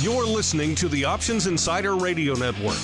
You're listening to the Options Insider Radio Network.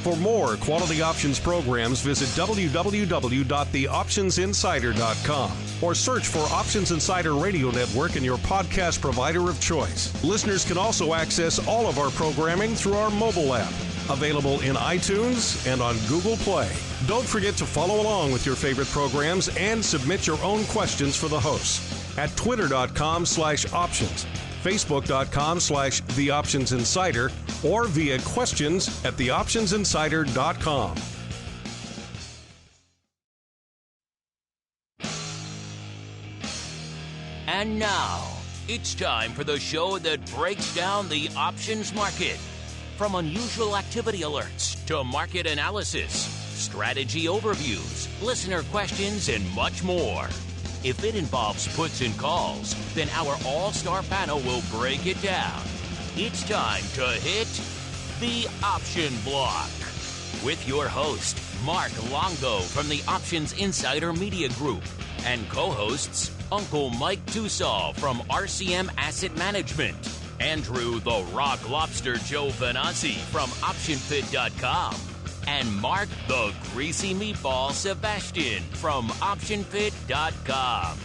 For more quality options programs, visit www.theoptionsinsider.com or search for Options Insider Radio Network in your podcast provider of choice. Listeners can also access all of our programming through our mobile app, available in iTunes and on Google Play. Don't forget to follow along with your favorite programs and submit your own questions for the hosts at twitter.com/options, facebook.com/theoptionsinsider, or via questions at theoptionsinsider.com. And now, it's time for the show that breaks down the options market. From unusual activity alerts to market analysis, strategy overviews, listener questions, and much more. If it involves puts and calls, then our all-star panel will break it down. It's time to hit the Option Block with your host, Mark Longo from the Options Insider Media Group, and co-hosts Uncle Mike Tussaw from RCM Asset Management, Andrew the Rock Lobster Joe Venazzi from OptionFit.com, and Mark the Greasy Meatball Sebastian from OptionFit.com.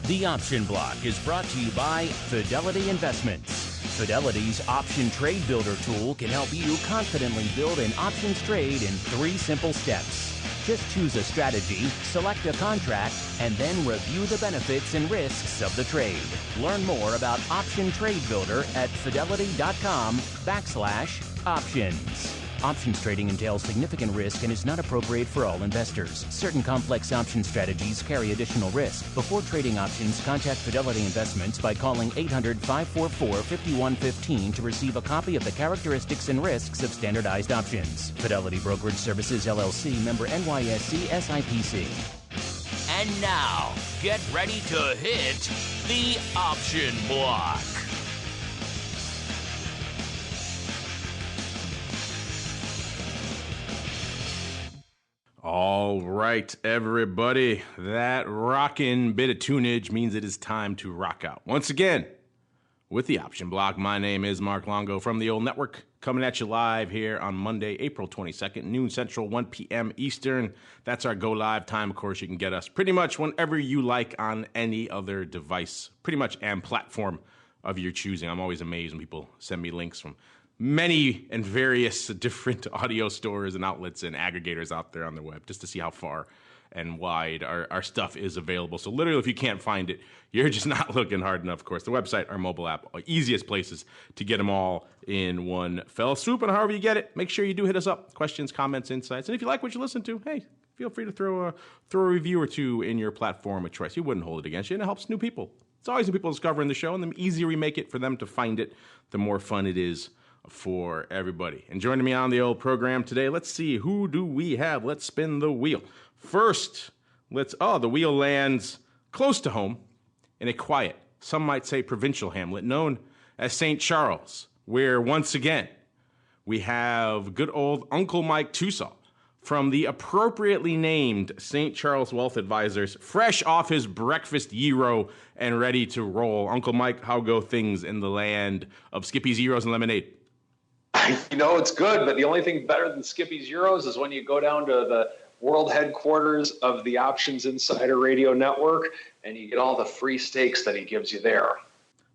The Option Block is brought to you by Fidelity Investments. Fidelity's Option Trade Builder tool can help you confidently build an options trade in 3 simple steps. Just choose a strategy, select a contract, and then review the benefits and risks of the trade. Learn more about Option Trade Builder at fidelity.com/options. Options trading entails significant risk and is not appropriate for all investors. Certain complex option strategies carry additional risk. Before trading options, contact Fidelity Investments by calling 800-544-5115 to receive a copy of the characteristics and risks of standardized options. Fidelity Brokerage Services, LLC, member NYSE SIPC. And now, get ready to hit the Option Block. All right, everybody, that rockin' bit of tunage means it is time to rock out. Once again, with the Option Block, my name is Mark Longo from the Old Network, coming at you live here on Monday, April 22nd, noon Central, 1 p.m. Eastern. That's our go live time. Of course, you can get us pretty much whenever you like on any other device, pretty much and platform of your choosing. I'm always amazed when people send me links from many and various different audio stores and outlets and aggregators out there on the web, just to see how far and wide our stuff is available. So literally, if you can't find it, you're just not looking hard enough. Of course, the website, our mobile app, easiest places to get them all in one fell swoop. And however you get it, make sure you do hit us up. Questions, comments, insights. And if you like what you listen to, hey, feel free to throw a review or two in your platform of choice. You wouldn't hold it against you, and it helps new people. It's always new people discovering the show, and the easier we make it for them to find it, the more fun it is for everybody. And joining me on the old program today, let's see, who do we have? Let's spin the wheel. First, the wheel lands close to home in a quiet, some might say provincial hamlet known as St. Charles, where once again we have good old Uncle Mike Tussaw from the appropriately named St. Charles Wealth Advisors, fresh off his breakfast gyro and ready to roll. Uncle Mike, how go things in the land of Skippy's Gyros and Lemonade? You know, it's good, but the only thing better than Skippy's Gyros is when you go down to the world headquarters of the Options Insider Radio Network and you get all the free steaks that he gives you there.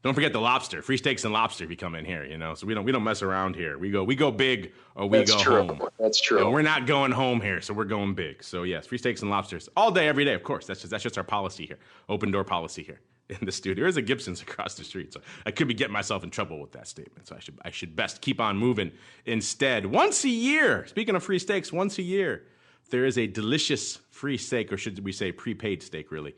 Don't forget the lobster, free steaks and lobster if you come in here, you know. So we don't mess around here. We go big or we go home. That's true. You know, we're not going home here, so we're going big. So yes, free steaks and lobsters all day, every day. Of course, that's just our policy here, open door policy here in the studio. There's a Gibson's across the street, so I could be getting myself in trouble with that statement. So I should best keep on moving instead. Once a year, speaking of free steaks, once a year, there is a delicious free steak, or should we say prepaid steak, really,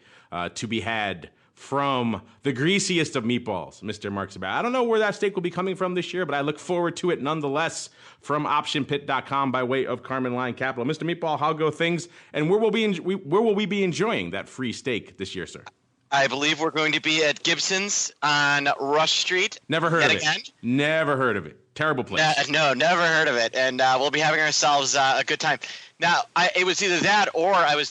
to be had from the greasiest of meatballs, Mr. Mark Sebastian. I don't know where that steak will be coming from this year, but I look forward to it nonetheless from OptionPit.com by way of Carmen Line Capital. Mr. Meatball, how go things, and where will we be enjoying that free steak this year, sir? I believe we're going to be at Gibson's on Rush Street. Never heard of it. Never heard of it. Terrible place. No, never heard of it. And we'll be having ourselves a good time. Now, it was either that or I was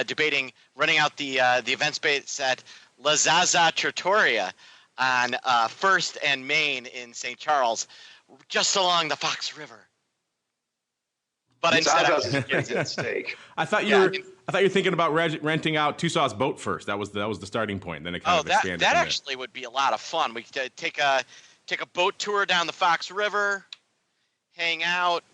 debating running out the event space at La Zaza Trattoria on First and Main in St. Charles, just along the Fox River. But instead of steak. I thought you were thinking about renting out Tucson's boat first. That was the starting point. Then it kind of expanded. That actually would be a lot of fun. We could take a boat tour down the Fox River, hang out,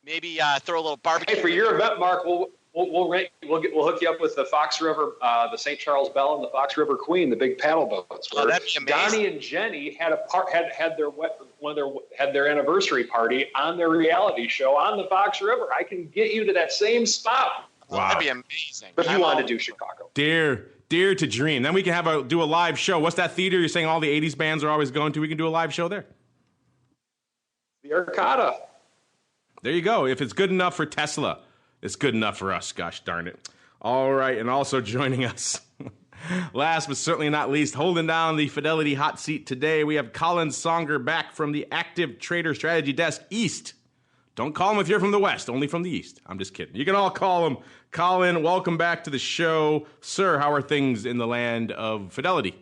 maybe throw a little barbecue. Hey, for your event, Mark, we'll hook you up with the Fox River, the St. Charles Belle and the Fox River Queen, the big paddle boats. Oh, that'd be amazing. Donnie and Jenny had their anniversary party on their reality show on the Fox River. I can get you to that same spot. Wow. That'd be amazing. But if you wanted to do Chicago. Dare to dream. Then we can do a live show. What's that theater you're saying all the 80s bands are always going to? We can do a live show there. The Arcada. There you go. If it's good enough for Tesla, it's good enough for us. Gosh darn it. All right. And also joining us, last but certainly not least, holding down the Fidelity hot seat today, we have Colin Songer back from the Active Trader Strategy Desk East. Don't call him if you're from the West, only from the East. I'm just kidding. You can all call him. Colin, welcome back to the show. Sir, how are things in the land of Fidelity?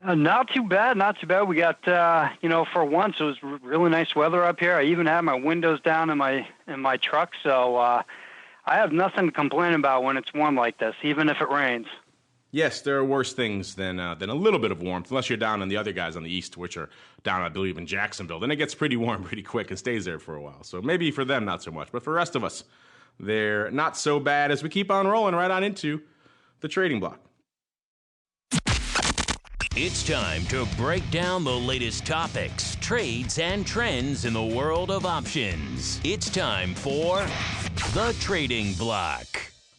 Not too bad, not too bad. We got, for once, it was really nice weather up here. I even had my windows down in my truck, so I have nothing to complain about when it's warm like this, even if it rains. Yes, there are worse things than a little bit of warmth, unless you're down on the other guys on the east, which are down, I believe, in Jacksonville. Then it gets pretty warm pretty quick and stays there for a while. So maybe for them, not so much. But for the rest of us, they're not so bad as we keep on rolling right on into the trading block. It's time to break down the latest topics, trades, and trends in the world of options. It's time for the Trading Block.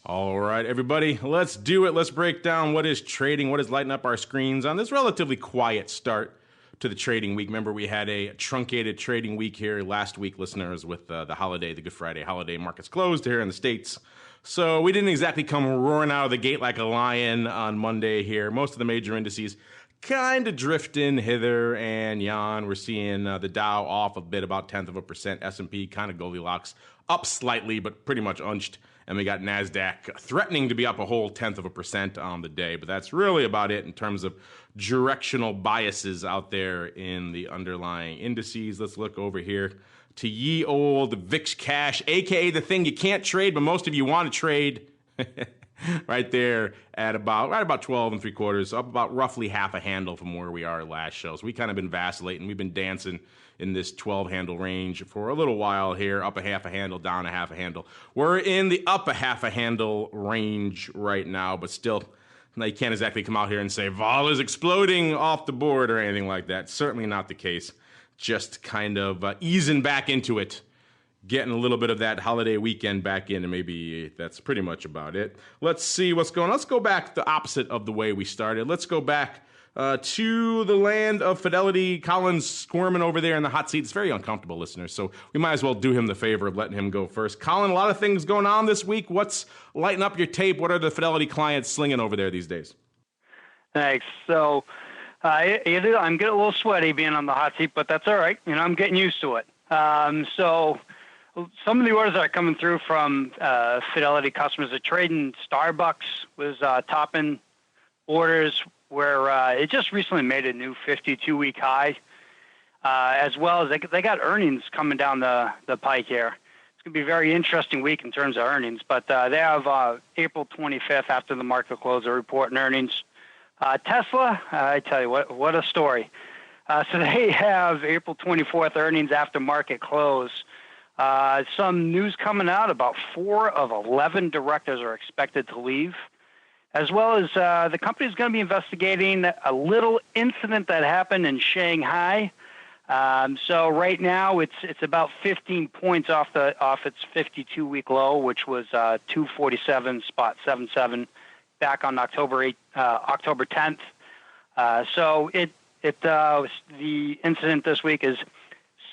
All right, everybody, let's do it. Let's break down what is trading, what is lighting up our screens on this relatively quiet start to the trading week. Remember, we had a truncated trading week here last week, listeners, with the holiday, the Good Friday holiday. Markets closed here in the States. So we didn't exactly come roaring out of the gate like a lion on Monday here. Most of the major indices kind of drifting hither and yon. We're seeing the Dow off a bit, about 0.1%. S&P kind of Goldilocks, up slightly, but pretty much unched. And we got NASDAQ threatening to be up a whole 0.1% on the day. But that's really about it in terms of directional biases out there in the underlying indices. Let's look over here to ye old VIX cash, a.k.a. the thing you can't trade, but most of you want to trade. Right there at about 12 3/4, up about roughly half a handle from where we are last show. So we kind of been vacillating. We've been dancing in this 12 handle range for a little while here, up a half a handle, down a half a handle. We're in the up a half a handle range right now, but still, you can't exactly come out here and say vol is exploding off the board or anything like that. Certainly not the case. Just kind of easing back into it. Getting a little bit of that holiday weekend back in, and maybe that's pretty much about it. Let's see what's going on. Let's go back the opposite of the way we started. Let's go back to the land of Fidelity. Colin's squirming over there in the hot seat. It's very uncomfortable, listeners, so we might as well do him the favor of letting him go first. Colin, a lot of things going on this week. What's lighting up your tape? What are the Fidelity clients slinging over there these days? Thanks. So I'm getting a little sweaty being on the hot seat, but that's all right. I'm getting used to it. So some of the orders that are coming through from Fidelity customers are trading. Starbucks was topping orders where it just recently made a new 52-week high, as well as they got earnings coming down the pike here. It's going to be a very interesting week in terms of earnings, but they have April 25th after the market close, reporting earnings. Tesla, I tell you what a story. So they have April 24th earnings after market close. Some news coming out about 4 of 11 directors are expected to leave, as well as the company is going to be investigating a little incident that happened in Shanghai. So right now it's about 15 points off its 52-week low, which was 247.77 back on October 10th. So the incident this week is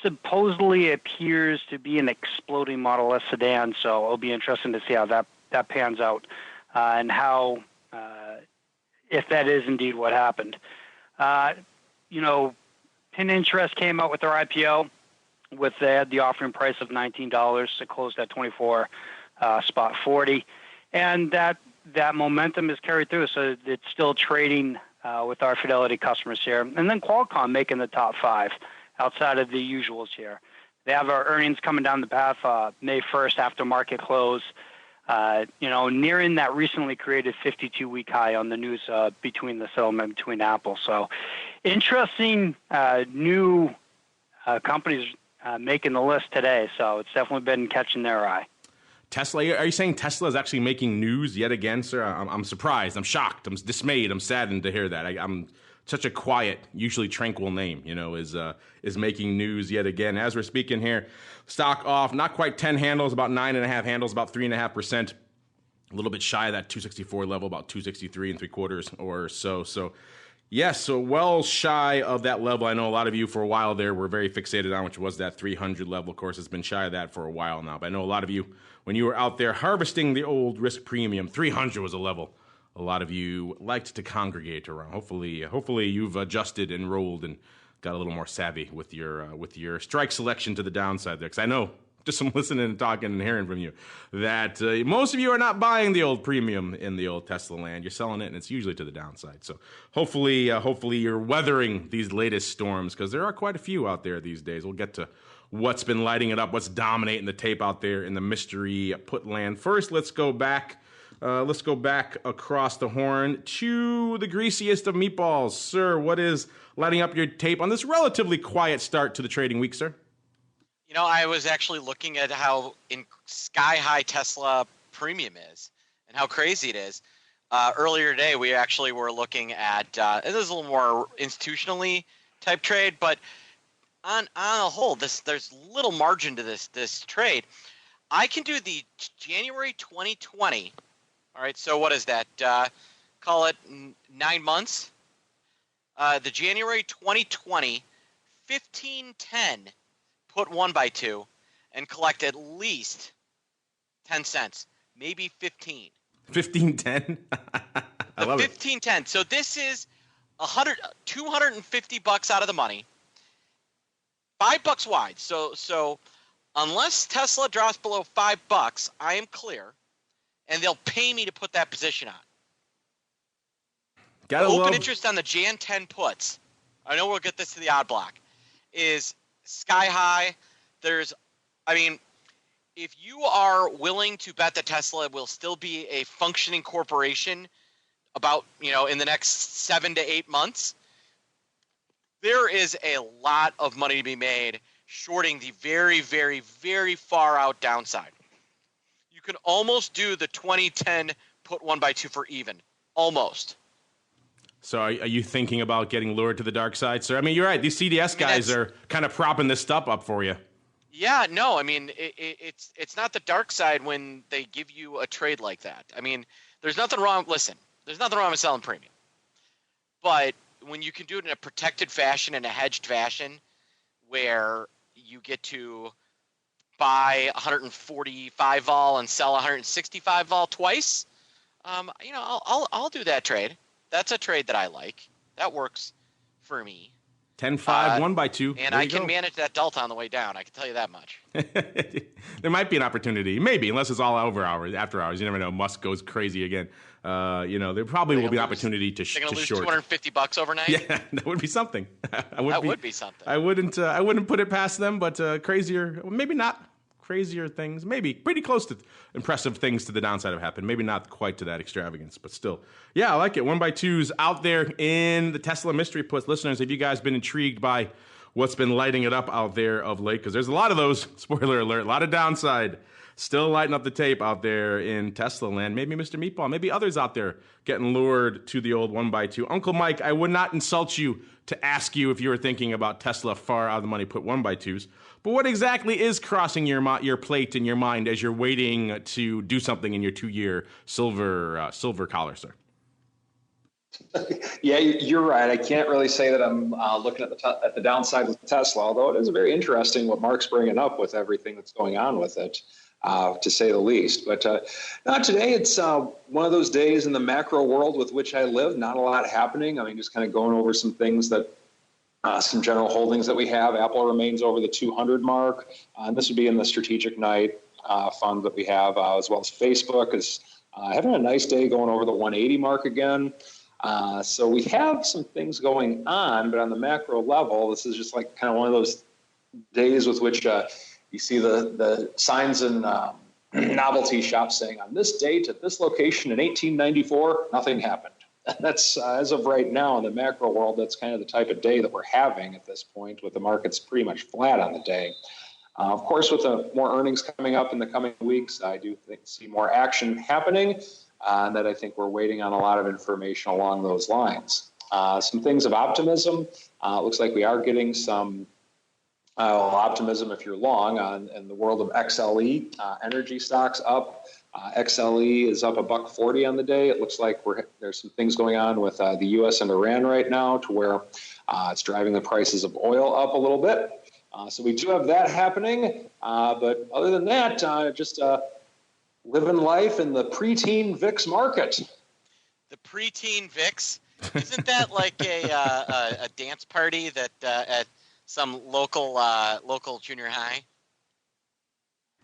supposedly appears to be an exploding Model S sedan, so it'll be interesting to see how that pans out and how, if that is indeed what happened. Pin Interest came out with their IPO with the offering price of $19. It closed at 24.40, and that momentum is carried through, so it's still trading with our Fidelity customers here. And then Qualcomm making the top 5 outside of the usuals here. They have our earnings coming down the path May 1st after market close, nearing that recently created 52-week high on the news between the settlement between Apple. So interesting new companies making the list today. So it's definitely been catching their eye. Tesla, are you saying Tesla is actually making news yet again, sir? I'm surprised. I'm shocked. I'm dismayed. I'm saddened to hear that. I'm such a quiet, usually tranquil name, is making news yet again. As we're speaking here, stock off, not quite 10 handles, about 9.5 handles, about 3.5%, a little bit shy of that 264 level, about 263 3/4 or so. So, yes, so well shy of that level. I know a lot of you for a while there were very fixated on, which was that 300 level. Of course, it's been shy of that for a while now. But I know a lot of you, when you were out there harvesting the old risk premium, 300 was a level a lot of you liked to congregate around. Hopefully you've adjusted and rolled and got a little more savvy with your strike selection to the downside there. Because I know, just from listening and talking and hearing from you, that most of you are not buying the old premium in the old Tesla land. You're selling it, and it's usually to the downside. So hopefully you're weathering these latest storms, because there are quite a few out there these days. We'll get to what's been lighting it up, what's dominating the tape out there in the mystery put land. First, let's go back across the horn to the greasiest of meatballs. Sir, what is lighting up your tape on this relatively quiet start to the trading week, sir? I was actually looking at how sky-high Tesla premium is and how crazy it is. Earlier today, we actually were looking at this is a little more institutionally type trade, but on a whole, there's little margin to this trade. I can do the January 2020. All right, so what is that? Call it 9 months. The January 2020 1510 put 1x2 and collect at least 10 cents, maybe 15. 1510? I love it. 1510. So this is $250 out of the money. $5 wide. So unless Tesla drops below $5, I am clear. And they'll pay me to put that position on. Open interest on the Jan 10 puts. I know we'll get this to the odd block. Is sky high. If you are willing to bet that Tesla will still be a functioning corporation about, in the next 7 to 8 months, there is a lot of money to be made shorting the very, very, very far out downside. You can almost do the 2010 put 1x2 for even. Almost. So are you thinking about getting lured to the dark side, sir? You're right. These CDS guys are kind of propping this stuff up for you. Yeah, no. It's not the dark side when they give you a trade like that. There's nothing wrong. Listen, there's nothing wrong with selling premium. But when you can do it in a protected fashion, in a hedged fashion, where you get to buy 145 vol and sell 165 vol twice, I'll do that trade. That's a trade that I like. That works for me. 10-5, 1x2. And I can manage that delta on the way down. I can tell you that much. There might be an opportunity. Maybe, unless it's all after hours. You never know. Musk goes crazy again. There probably will be an opportunity to short. They're going to lose $250 overnight? Yeah, that would be something. Would be something. I wouldn't put it past them, but crazier, maybe not. Crazier things, maybe pretty close to impressive things to the downside have happened. Maybe not quite to that extravagance, but still. Yeah, I like it. 1x2s out there in the Tesla mystery puts. Listeners, have you guys been intrigued by what's been lighting it up out there of late? Because there's a lot of those, spoiler alert, a lot of downside still lighting up the tape out there in Tesla land. Maybe Mr. Meatball, maybe others out there getting lured to the old 1x2. Uncle Mike, I would not insult you to ask you if you were thinking about Tesla far out of the money put 1x2s. But what exactly is crossing your plate in your mind as you're waiting to do something in your 2-year silver collar, sir? Yeah, you're right. I can't really say that I'm looking at the downside with Tesla, although it is very interesting what Mark's bringing up with everything that's going on with it, to say the least. But not today. It's one of those days in the macro world with which I live. Not a lot happening. Just kind of going over some things that. Some general holdings that we have. Apple remains over the 200 mark. And this would be in the strategic night fund that we have, as well as Facebook is having a nice day going over the 180 mark again. So we have some things going on, but on the macro level, this is just like kind of one of those days with which you see the signs in novelty shops saying, on this date at this location in 1894, nothing happened. That's as of right now in the macro world, that's kind of the type of day that we're having at this point, with the markets pretty much flat on the day. Of course, with more earnings coming up in the coming weeks, I do see more action happening, and that I think we're waiting on a lot of information along those lines. Some things of optimism. It looks like we are getting some optimism if you're long in the world of XLE. Energy stocks up. XLE is up $1.40 on the day. It looks like there's some things going on with the U.S. and Iran right now to where it's driving the prices of oil up a little bit. So we do have that happening. But other than that, just living life in the preteen VIX market. The preteen VIX? Isn't that like a dance party that at some local junior high?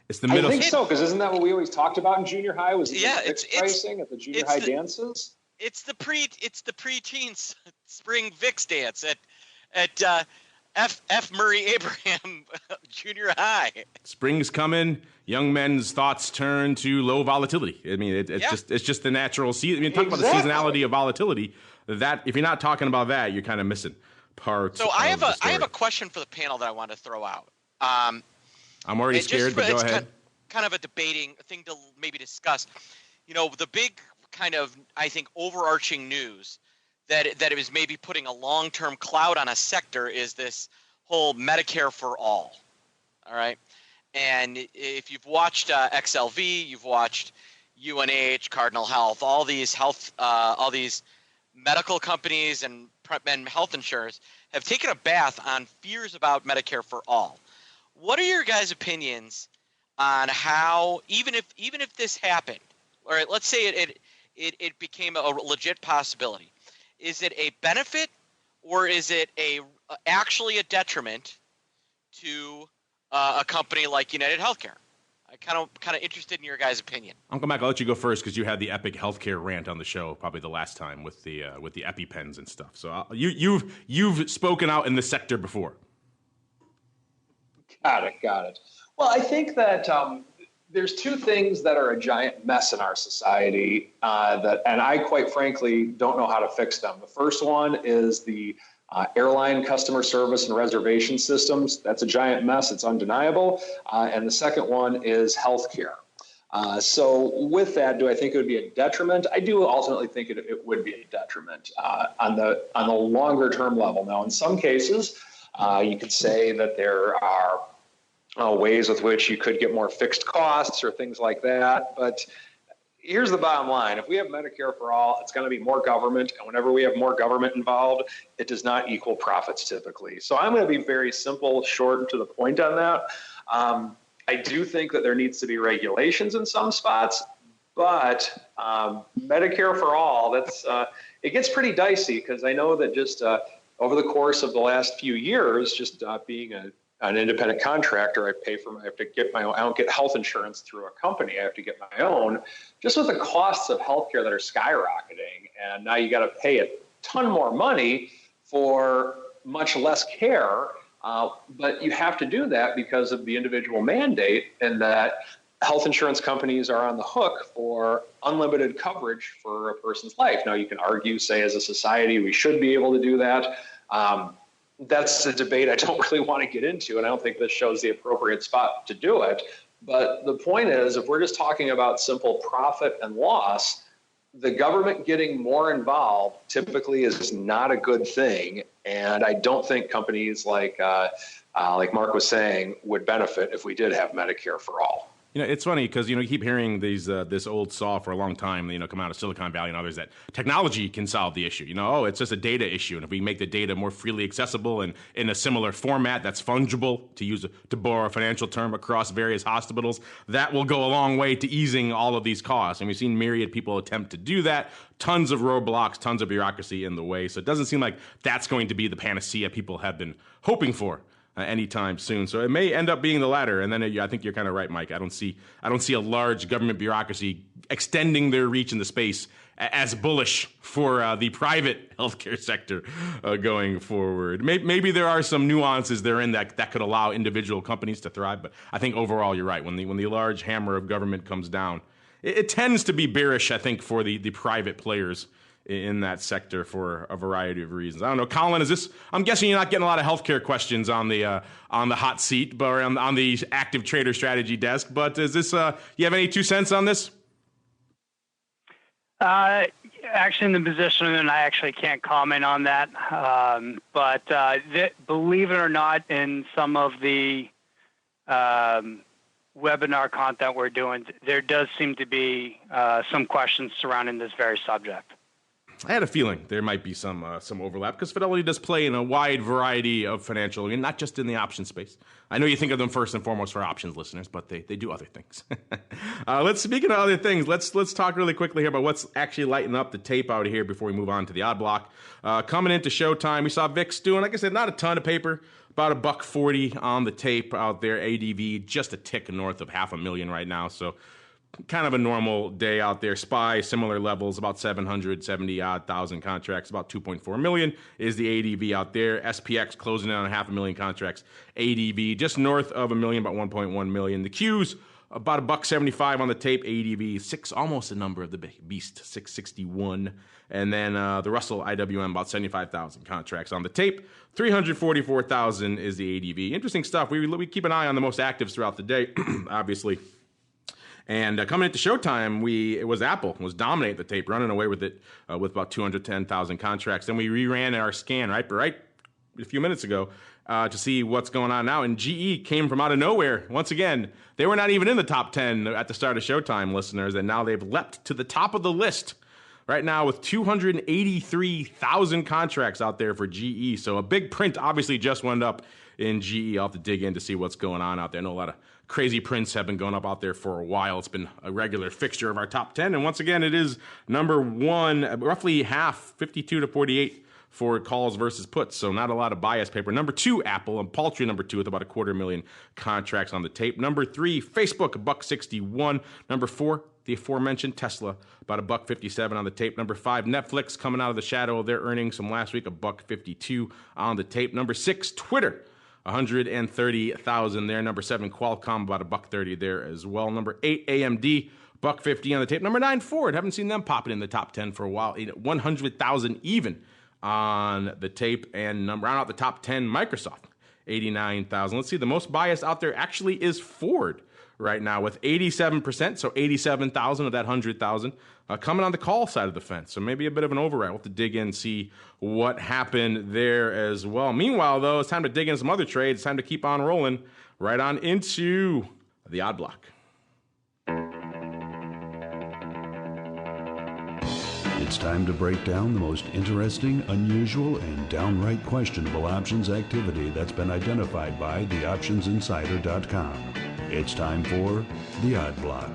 It's the middle. I think so, because isn't that what we always talked about in junior high? Was it's pricing at the junior high dances? It's the preteen spring VIX dance at F. Murray Abraham Junior High. Spring's coming. Young men's thoughts turn to low volatility. I mean, it's just the natural season. I mean, talk about the seasonality of volatility. That if you're not talking about that, you're kind of missing parts. So I have a question for the panel that I want to throw out. I'm already scared, but go ahead. Kind of a debating thing to maybe discuss. You know, the big kind of, I think, overarching news that it was maybe putting a long-term cloud on a sector is this whole Medicare for all. All right. And if you've watched XLV, you've watched UNH, Cardinal Health, all these medical companies and health insurers have taken a bath on fears about Medicare for all. What are your guys' opinions on how, even if this happened, all right, let's say it became a legit possibility, is it a benefit or is it actually a detriment to a company like United Healthcare? I'm kind of interested in your guys' opinion. Uncle Mac, I'll let you go first because you had the epic healthcare rant on the show probably the last time with the EpiPens and stuff. So you've spoken out in the sector before. Got it. Well, I think that there's two things that are a giant mess in our society and I quite frankly don't know how to fix them. The first one is the airline customer service and reservation systems. That's a giant mess. It's undeniable. And the second one is healthcare. So with that, do I think it would be a detriment? I do ultimately think it would be a detriment on the longer term level. Now, in some cases, you could say that there are ways with which you could get more fixed costs or things like that. But here's the bottom line. If we have Medicare for all, it's going to be more government. And whenever we have more government involved, it does not equal profits typically. So I'm going to be very simple, short, and to the point on that. I do think that there needs to be regulations in some spots. But Medicare for all, it gets pretty dicey because I know that just over the course of the last few years, just being an independent contractor, I have to get my own. I don't get health insurance through a company. I have to get my own. Just with the costs of healthcare that are skyrocketing, and now you got to pay a ton more money for much less care. But you have to do that because of the individual mandate, and that health insurance companies are on the hook for unlimited coverage for a person's life. Now, you can argue, say, as a society, we should be able to do that. That's a debate I don't really want to get into, and I don't think this show's the appropriate spot to do it. But the point is, if we're just talking about simple profit and loss, the government getting more involved typically is not a good thing. And I don't think companies like Mark was saying would benefit if we did have Medicare for all. You know, it's funny because, you keep hearing this old saw for a long time, come out of Silicon Valley and others that technology can solve the issue. It's just a data issue. And if we make the data more freely accessible and in a similar format that's fungible, to borrow a financial term, across various hospitals, that will go a long way to easing all of these costs. And we've seen myriad people attempt to do that. Tons of roadblocks, tons of bureaucracy in the way. So it doesn't seem like that's going to be the panacea people have been hoping for. anytime soon. So it may end up being the latter. And then I think you're kind of right, Mike. I don't see a large government bureaucracy extending their reach in the space as bullish for the private healthcare sector going forward. Maybe there are some nuances therein that could allow individual companies to thrive. But I think overall you're right. When the large hammer of government comes down, it tends to be bearish, I think, for the private players in that sector for a variety of reasons. I don't know, Colin. I'm guessing you're not getting a lot of healthcare questions on the hot seat, but on the active trader strategy desk. But is this? You have any 2 cents on this? Actually, in the position, and I actually can't comment on that. But believe it or not, in some of the webinar content we're doing, there does seem to be some questions surrounding this very subject. I had a feeling there might be some overlap because Fidelity does play in a wide variety of financial, not just in the option space. I know you think of them first and foremost for options listeners, but they do other things. Speaking of other things, let's talk really quickly here about what's actually lighting up the tape out here before we move on to the odd block. Coming into showtime, we saw VIX doing, like I said, not a ton of paper, about $140 on the tape out there. ADV just a tick north of 500,000 right now, so kind of a normal day out there. SPY, similar levels, about 770,000 contracts, about 2.4 million is the ADV out there. SPX closing in on 500,000 contracts. ADV just north of a million, about 1.1 million. The Qs, about $1.75 on the tape. ADV, almost the number of the beast, 661. And then the Russell IWM, about 75,000 contracts on the tape. 344,000 is the ADV. Interesting stuff. We keep an eye on the most actives throughout the day, obviously. And coming into showtime, it was Apple was dominating the tape, running away with it with about 210,000 contracts. Then we reran our scan right a few minutes ago to see what's going on now. And GE came from out of nowhere. Once again, they were not even in the top 10 at the start of showtime, listeners, and now they've leapt to the top of the list right now with 283,000 contracts out there for GE. So a big print obviously just went up in GE. I'll have to dig in to see what's going on out there. I know a lot of crazy prints have been going up out there for a while. It's been a regular fixture of our top 10. And once again, it is number one, roughly half, 52 to 48 for calls versus puts. So not a lot of bias paper. Number two, Apple, and paltry number two with about 250,000 contracts on the tape. Number three, Facebook, $1.61. Number four, the aforementioned Tesla, about $1.57 on the tape. Number five, Netflix, coming out of the shadow of their earnings from last week, $1.52 on the tape. Number six, Twitter, 130,000 there. Number seven, Qualcomm, about $1.30 there as well. Number eight, AMD, $1.50 on the tape. Number nine, Ford, haven't seen them popping in the top 10 for a while. 100,000 even on the tape. And round out the top 10, Microsoft, 89,000. Let's see, the most biased out there actually is Ford right now with 87%, so 87,000 of that 100,000 coming on the call side of the fence. So maybe a bit of an overwrite. We'll have to dig in and see what happened there as well. Meanwhile, though, it's time to dig into some other trades. It's time to keep on rolling right on into the odd block. It's time to break down the most interesting, unusual, and downright questionable options activity that's been identified by theoptionsinsider.com. It's time for the odd block.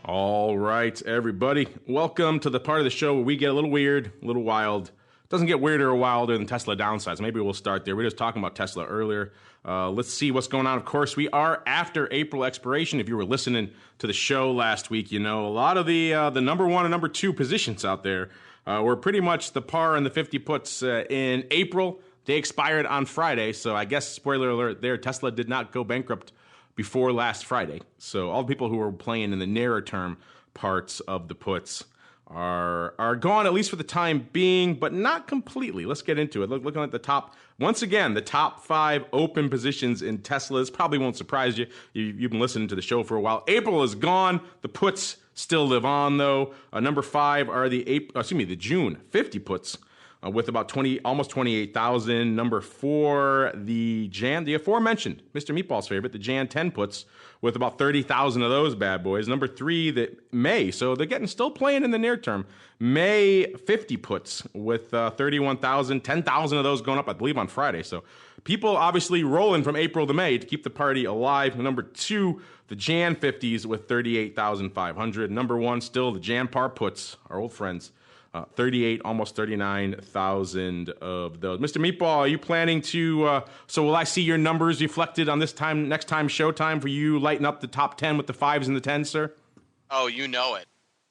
All right, everybody. Welcome to the part of the show where we get a little weird, a little wild. Doesn't get weirder or wilder than Tesla downsides. Maybe we'll start there. We were just talking about Tesla earlier. Let's see what's going on. Of course, we are after April expiration. If you were listening to the show last week, you know a lot of the number one and number two positions out there were pretty much the par and the 50 puts in April. They expired on Friday, so I guess, spoiler alert there, Tesla did not go bankrupt before last Friday. So all the people who were playing in the nearer term parts of the puts are gone, at least for the time being, but not completely. Let's get into it. Looking at the top, once again, the top 5 open positions in Teslas probably won't surprise you. You've been listening to the show for a while. April is gone. The puts still live on, though. Number 5 are the June 50 puts. with about almost 28,000. Number 4, the aforementioned Mr. Meatball's favorite, the Jan 10 puts, with about 30,000 of those bad boys. Number 3, the May, so they're still playing in the near term. May 50 puts with 31,000, 10,000 of those going up, I believe, on Friday. So people obviously rolling from April to May to keep the party alive. Number 2, the Jan 50s with 38,500. Number 1, still the Jan par puts, our old friends. 38, almost 39,000 of those. Mr. Meatball, are you planning to, so will I see your numbers reflected on next time showtime for you lighting up the top 10 with the 5s and the 10s, sir? Oh, you know it.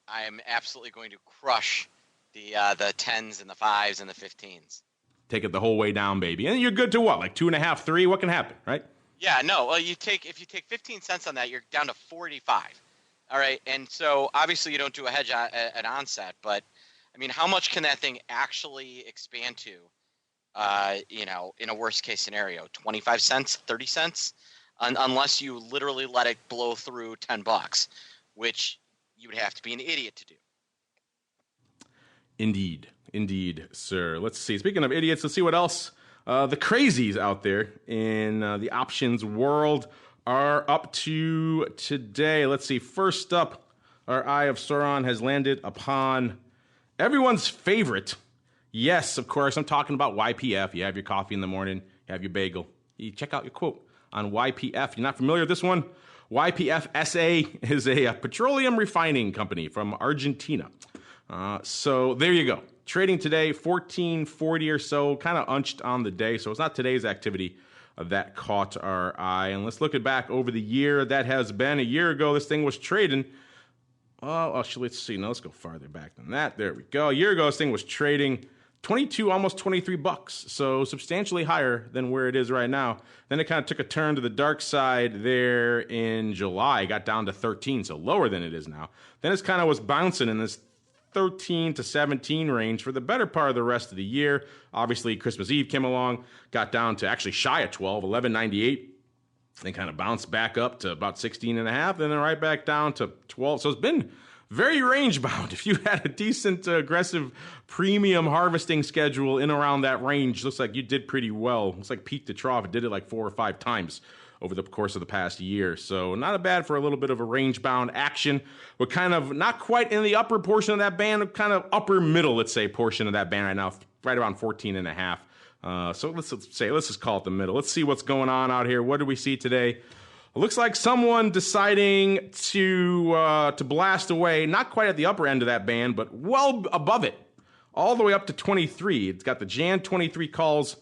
I am absolutely going to crush the 10s and the 5s and the 15s. Take it the whole way down, baby. And you're good to what, like 2.5, 3? What can happen, right? Yeah, no. Well, if you take 15 cents on that, you're down to 45. All right, and so obviously you don't do a hedge at onset, but I mean, how much can that thing actually expand to, in a worst case scenario? 25 cents, 30 cents? Unless you literally let it blow through $10, which you would have to be an idiot to do. Indeed, sir. Let's see. Speaking of idiots, let's see what else the crazies out there in the options world are up to today. Let's see. First up, our Eye of Sauron has landed upon everyone's favorite. Yes, of course, I'm talking about YPF. You have your coffee in the morning, you have your bagel. You check out your quote on YPF. You're not familiar with this one? YPF SA is a petroleum refining company from Argentina. So there you go. Trading today, 1440 or so, kind of unched on the day. So it's not today's activity that caught our eye. And let's look back over the year that has been. A year ago, this thing was trading. Oh, actually, let's see. No, let's go farther back than that. There we go. A year ago, this thing was trading 22, almost 23 bucks. So substantially higher than where it is right now. Then it kind of took a turn to the dark side there in July. It got down to 13, so lower than it is now. Then it kind of was bouncing in this 13 to 17 range for the better part of the rest of the year. Obviously, Christmas Eve came along, got down to actually shy of 12, 11.98. Then kind of bounced back up to about 16 and a half, and then right back down to 12. So it's been very range bound. If you had a decent aggressive premium harvesting schedule in around that range, looks like you did pretty well. Looks like peak to trough, it did it like 4 or 5 times over the course of the past year. So not bad for a little bit of a range bound action. We're kind of not quite in the upper portion of that band, kind of upper middle, let's say, portion of that band right now, right around 14 and a half. So let's just call it the middle. Let's see what's going on out here. What do we see today? It looks like someone deciding to blast away, not quite at the upper end of that band, but well above it, all the way up to 23. It's got the Jan 23 calls,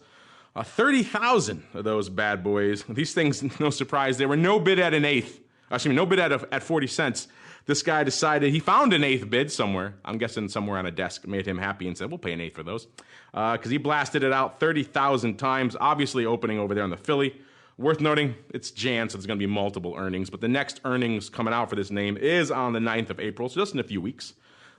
30,000 of those bad boys. These things, no surprise, they were no bid at an eighth. No bid at 40 cents. This guy decided he found an eighth bid somewhere. I'm guessing somewhere on a desk, made him happy and said, we'll pay an eighth for those. Because he blasted it out 30,000 times, obviously opening over there on the Philly. Worth noting, it's Jan, so there's going to be multiple earnings. But the next earnings coming out for this name is on the 9th of April, so just in a few weeks.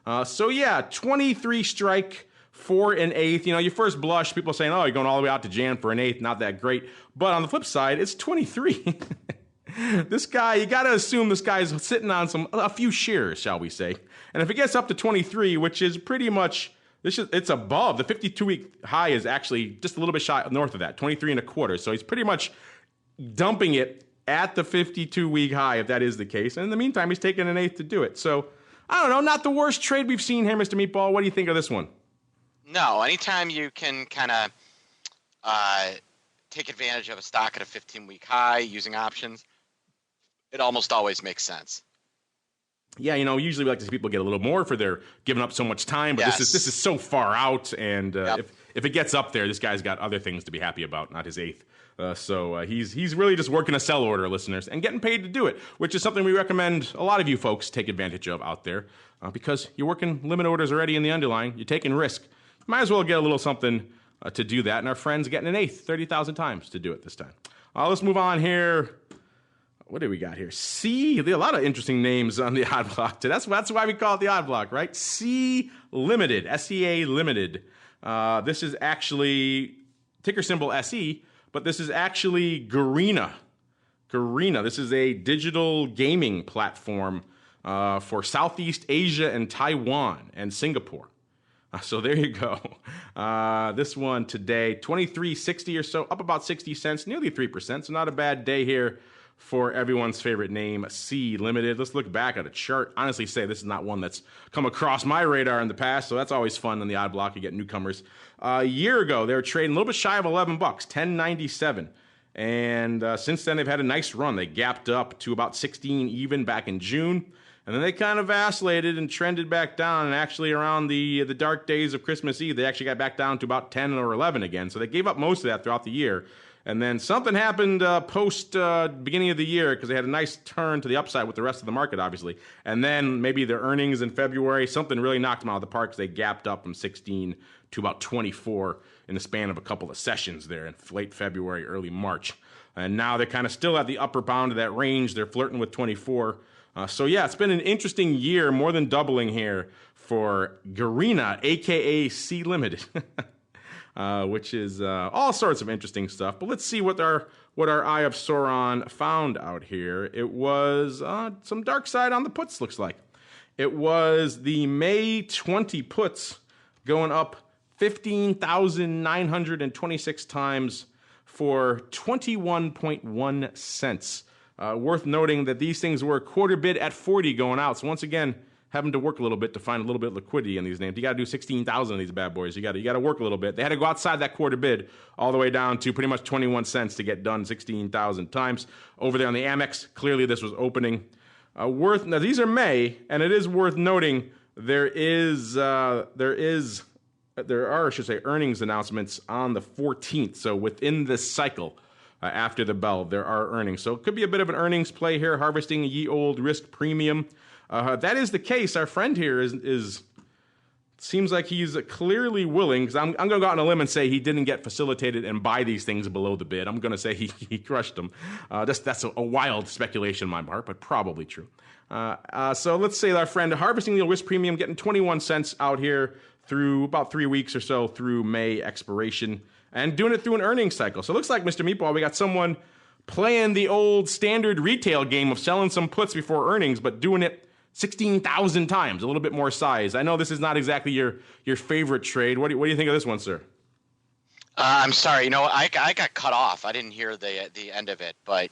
23 strike for an eighth. Your first blush, people saying, oh, you're going all the way out to Jan for an eighth, not that great. But on the flip side, it's 23. This guy, you got to assume this guy's sitting on a few shares, shall we say. And if it gets up to 23, which is pretty much, it's above. The 52-week high is actually just a little bit shy north of that, 23 and a quarter. So he's pretty much dumping it at the 52-week high, if that is the case. And in the meantime, he's taking an eighth to do it. So, I don't know, not the worst trade we've seen here, Mr. Meatball. What do you think of this one? No, anytime you can kind of take advantage of a stock at a 15-week high using options, it almost always makes sense. Yeah, usually we like to see people get a little more for their giving up so much time, but yes. This is so far out, and yep. if it gets up there, this guy's got other things to be happy about, not his eighth. So he's really just working a sell order, listeners, and getting paid to do it, which is something we recommend a lot of you folks take advantage of out there, because you're working limit orders already in the underlying, you're taking risk. You might as well get a little something to do that, and our friend's getting an eighth, 30,000 times to do it this time. Let's move on here. What do we got here? A lot of interesting names on the odd block today. That's why we call it the odd block, right? Sea Ltd, SEA Limited. This is actually ticker symbol SE, but this is actually Garena. This is a digital gaming platform for Southeast Asia and Taiwan and Singapore. So there you go. This one today, 23.60 or so, up about 60 cents, nearly 3%. So not a bad day here for everyone's favorite name, Sea Ltd. Let's look back at a chart. Honestly say this is not one that's come across my radar in the past, so that's always fun on the odd block. You get newcomers. A year ago, they were trading a little bit shy of $11, $10.97. And since then, they've had a nice run. They gapped up to about 16 even back in June. And then they kind of vacillated and trended back down. And actually around the dark days of Christmas Eve, they actually got back down to about 10 or 11 again. So they gave up most of that throughout the year. And then something happened post beginning of the year because they had a nice turn to the upside with the rest of the market, obviously. And then maybe their earnings in February, something really knocked them out of the park because they gapped up from 16 to about 24 in the span of a couple of sessions there in late February, early March. And now they're kind of still at the upper bound of that range. They're flirting with 24. So yeah, it's been an interesting year, more than doubling here for Garena, a.k.a. Sea Ltd. Which is all sorts of interesting stuff. But let's see what our Eye of Sauron found out here. It was some dark side on the puts, looks like. It was the May 20 puts going up 15,926 times for 21.1 cents. Worth noting that these things were quarter bid at 40 going out. So once again, having to work a little bit to find a little bit of liquidity in these names. You got to do 16,000 of these bad boys. You got to work a little bit. They had to go outside that quarter bid all the way down to pretty much 21 cents to get done 16,000 times. Over there on the Amex, clearly this was opening. Now these are May, and it is worth noting there are earnings announcements on the 14th. So within this cycle, after the bell, there are earnings. So it could be a bit of an earnings play here, harvesting ye old risk premium. That is the case. Our friend here is seems like he's clearly willing, because I'm going to go out on a limb and say he didn't get facilitated and buy these things below the bid. I'm going to say he crushed them. That's a wild speculation on my part, but probably true. So let's say our friend harvesting the risk premium, getting 21 cents out here through about 3 weeks or so through May expiration, and doing it through an earnings cycle. So it looks like, Mr. Meatball, we got someone playing the old standard retail game of selling some puts before earnings, but doing it 16,000 times, a little bit more size. I know this is not exactly your favorite trade. What do you think of this one, sir? I'm sorry. I got cut off. I didn't hear the end of it, but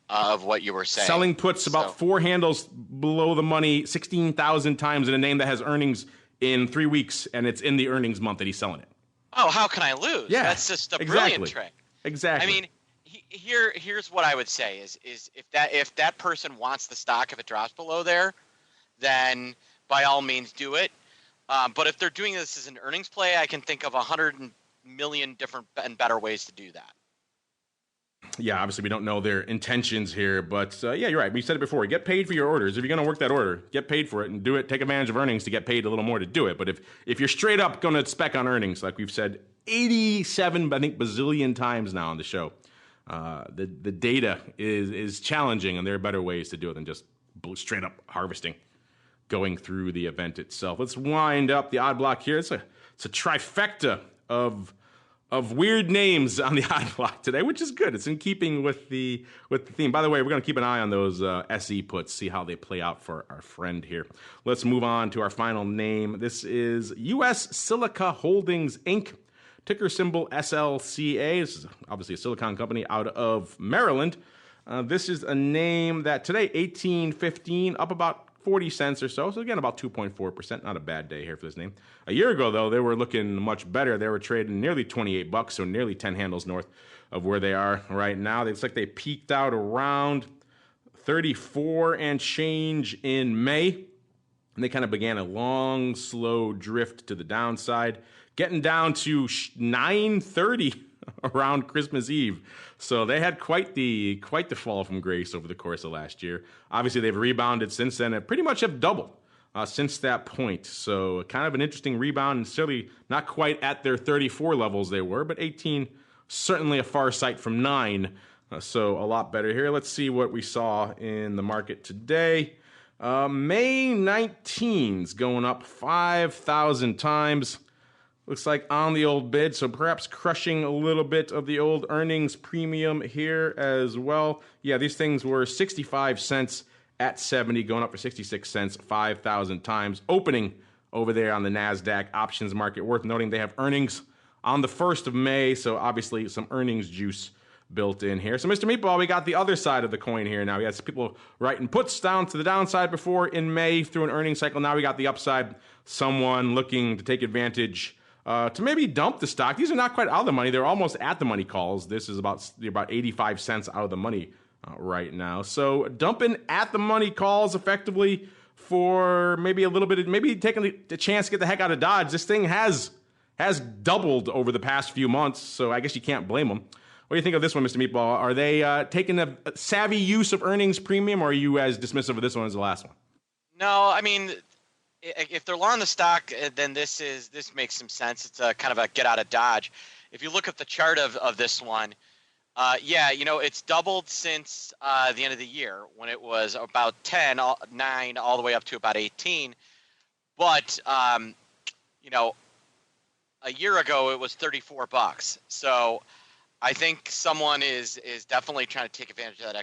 of what you were saying. Selling puts about 4 handles below the money 16,000 times in a name that has earnings in 3 weeks, and it's in the earnings month that he's selling it. Oh, how can I lose? Yeah, that's just a brilliant trick. Exactly. I mean, here's what I would say is if that person wants the stock, if it drops below there, then by all means do it. But if they're doing this as an earnings play, I can think of 100 million different and better ways to do that. Yeah, obviously we don't know their intentions here, but yeah, you're right. We said it before. Get paid for your orders. If you're going to work that order, get paid for it and do it. Take advantage of earnings to get paid a little more to do it. But if you're straight up going to spec on earnings, like we've said 87, I think, bazillion times now on the show, the data is challenging, and there are better ways to do it than just straight up harvesting, going through the event itself. Let's wind up the odd block here. It's a trifecta of weird names on the odd block today, which is good. It's in keeping with the theme. By the way, we're going to keep an eye on those SE puts, see how they play out for our friend here. Let's move on to our final name. This is U.S. Silica Holdings, Inc., ticker symbol SLCA. This is obviously a silicon company out of Maryland. This is a name that today, 18.15, up about 40 cents or so. So again, about 2.4%. Not a bad day here for this name. A year ago, though, they were looking much better. They were trading nearly $28, so nearly 10 handles north of where they are right now. It's like they peaked out around 34 and change in May. And they kind of began a long, slow drift to the downside, getting down to 9.30 around Christmas Eve. So they had quite the fall from grace over the course of last year. Obviously, they've rebounded since then and pretty much have doubled since that point. So kind of an interesting rebound, and certainly not quite at their 34 levels they were, but 18, certainly a far sight from 9. So a lot better here. Let's see what we saw in the market today. May 19's going up 5,000 times. Looks like on the old bid, so perhaps crushing a little bit of the old earnings premium here as well. Yeah, these things were 65 cents at 70, going up for 66 cents 5,000 times, opening over there on the NASDAQ options market. Worth noting they have earnings on the 1st of May, so obviously some earnings juice built in here. So, Mr. Meatball, we got the other side of the coin here now. We had people writing puts down to the downside before in May through an earnings cycle. Now we got the upside, someone looking to take advantage to maybe dump the stock. These are not quite out of the money. They're almost at the money calls. This is about 85 cents out of the money right now. So dumping at the money calls effectively for maybe a little bit, maybe taking the chance to get the heck out of Dodge. This thing has doubled over the past few months, so I guess you can't blame them. What do you think of this one, Mr. Meatball? Are they taking a savvy use of earnings premium, or are you as dismissive of this one as the last one? No, I mean, if they're long the stock, then this makes some sense. It's a kind of a get out of Dodge. If you look at the chart of this one, it's doubled since the end of the year when it was about 9 all the way up to about 18. But a year ago it was $34. So I think someone is definitely trying to take advantage of that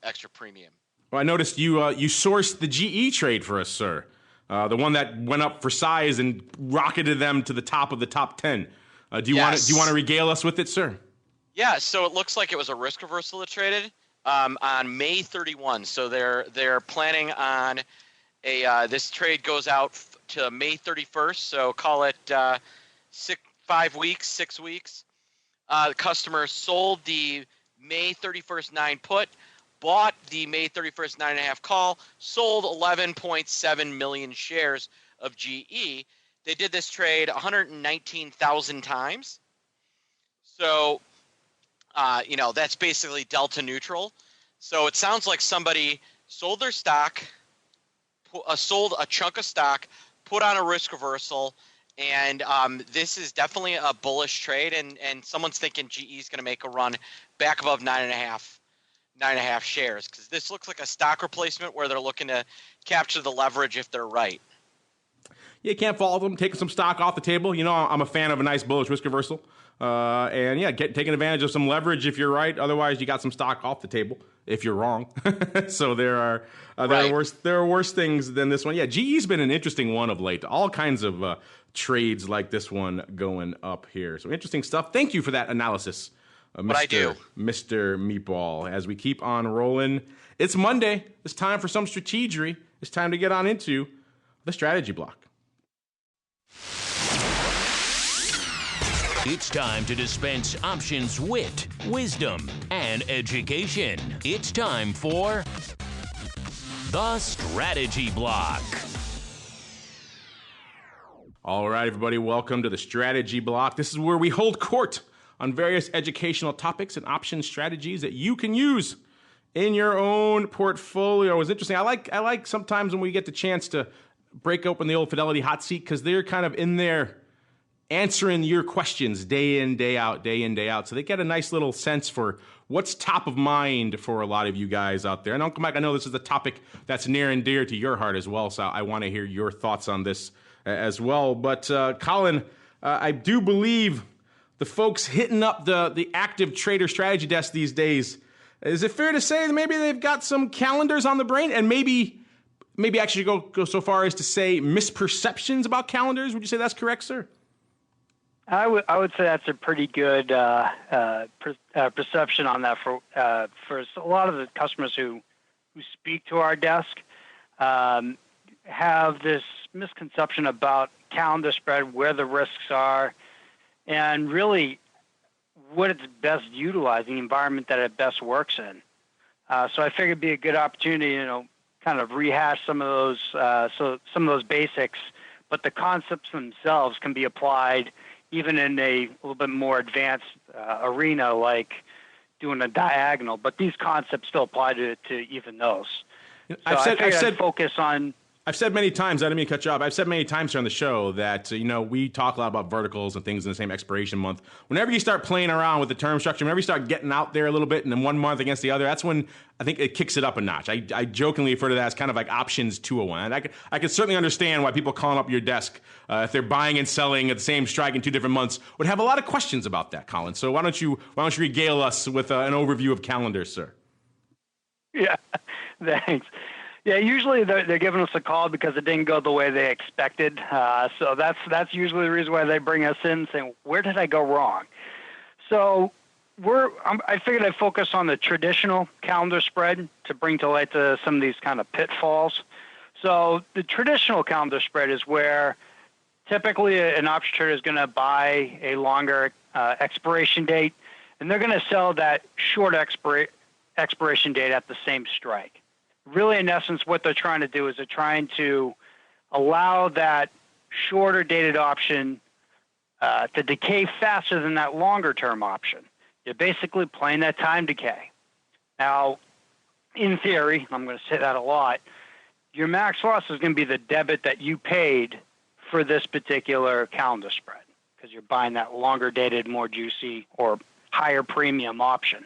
extra premium. Well, I noticed you sourced the GE trade for us, sir. The one that went up for size and rocketed them to the top of the top 10. Do you want to regale us with it, sir? Yeah. So it looks like it was a risk reversal that traded on May 31. So they're planning on this trade goes out to May 31st. So call it 6 weeks. The customer sold the May 31st 9 put, bought the May 31st 9.5 call, sold 11.7 million shares of GE. They did this trade 119,000 times. So, that's basically delta neutral. So it sounds like somebody sold their stock, sold a chunk of stock, put on a risk reversal, and this is definitely a bullish trade, and someone's thinking GE is going to make a run back above 9.5 shares, because this looks like a stock replacement where they're looking to capture the leverage if they're right. You can't fault them taking some stock off the table. I'm a fan of a nice bullish risk reversal. Taking advantage of some leverage if you're right. Otherwise, you got some stock off the table if you're wrong. So there are worse things than this one. Yeah, GE's been an interesting one of late. All kinds of trades like this one going up here. So interesting stuff. Thank you for that analysis, Mr. Meatball. As we keep on rolling, it's Monday. It's time for some strategery. It's time to get on into the strategy block. It's time to dispense options, wit, wisdom, and education. It's time for the Strategy Block. All right, everybody, welcome to the Strategy Block. This is where we hold court on various educational topics and option strategies that you can use in your own portfolio. It's interesting. I like sometimes when we get the chance to break open the old Fidelity hot seat, because they're kind of in there answering your questions day in, day out. So they get a nice little sense for what's top of mind for a lot of you guys out there. And Uncle Mike, I know this is a topic that's near and dear to your heart as well, so I want to hear your thoughts on this as well. But Colin, I do believe the folks hitting up the active trader strategy desk these days, is it fair to say that maybe they've got some calendars on the brain, and maybe actually go so far as to say misperceptions about calendars? Would you say that's correct, sir? I would say that's a pretty good perception on that for a lot of the customers who speak to our desk have this misconception about calendar spread, where the risks are, and really what it's best utilizing, the environment that it best works in. So I figured it'd be a good opportunity, kind of rehash some of those basics, but the concepts themselves can be applied even in a little bit more advanced arena, like doing a diagonal. But these concepts still apply to even those. So I've said focus on. I've said many times, I didn't mean to cut you off. I've said many times here on the show that, we talk a lot about verticals and things in the same expiration month. Whenever you start playing around with the term structure, whenever you start getting out there a little bit and then one month against the other, that's when I think it kicks it up a notch. I jokingly refer to that as kind of like options 201. And I can certainly understand why people calling up your desk, if they're buying and selling at the same strike in 2 different months, would have a lot of questions about that, Colin. So why don't you regale us with an overview of calendars, sir? Yeah, thanks. Yeah, usually they're giving us a call because it didn't go the way they expected. So that's usually the reason why they bring us in, saying, where did I go wrong? So I figured I'd focus on the traditional calendar spread to bring to light some of these kind of pitfalls. So the traditional calendar spread is where typically an option trader is going to buy a longer expiration date, and they're going to sell that short expiration date at the same strike. Really, in essence, what they're trying to do is they're trying to allow that shorter dated option to decay faster than that longer term option. You're basically playing that time decay. Now, in theory, I'm going to say that a lot, your max loss is going to be the debit that you paid for this particular calendar spread because you're buying that longer dated, more juicy, or higher premium option.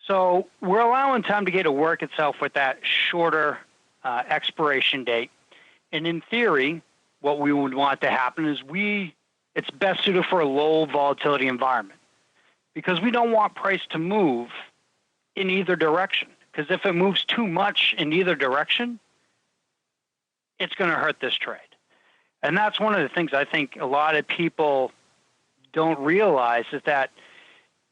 So we're allowing time decay to work itself with that shorter expiration date. And in theory, what we would want to happen is it's best suited for a low volatility environment because we don't want price to move in either direction. Because if it moves too much in either direction, it's going to hurt this trade. And that's one of the things I think a lot of people don't realize is that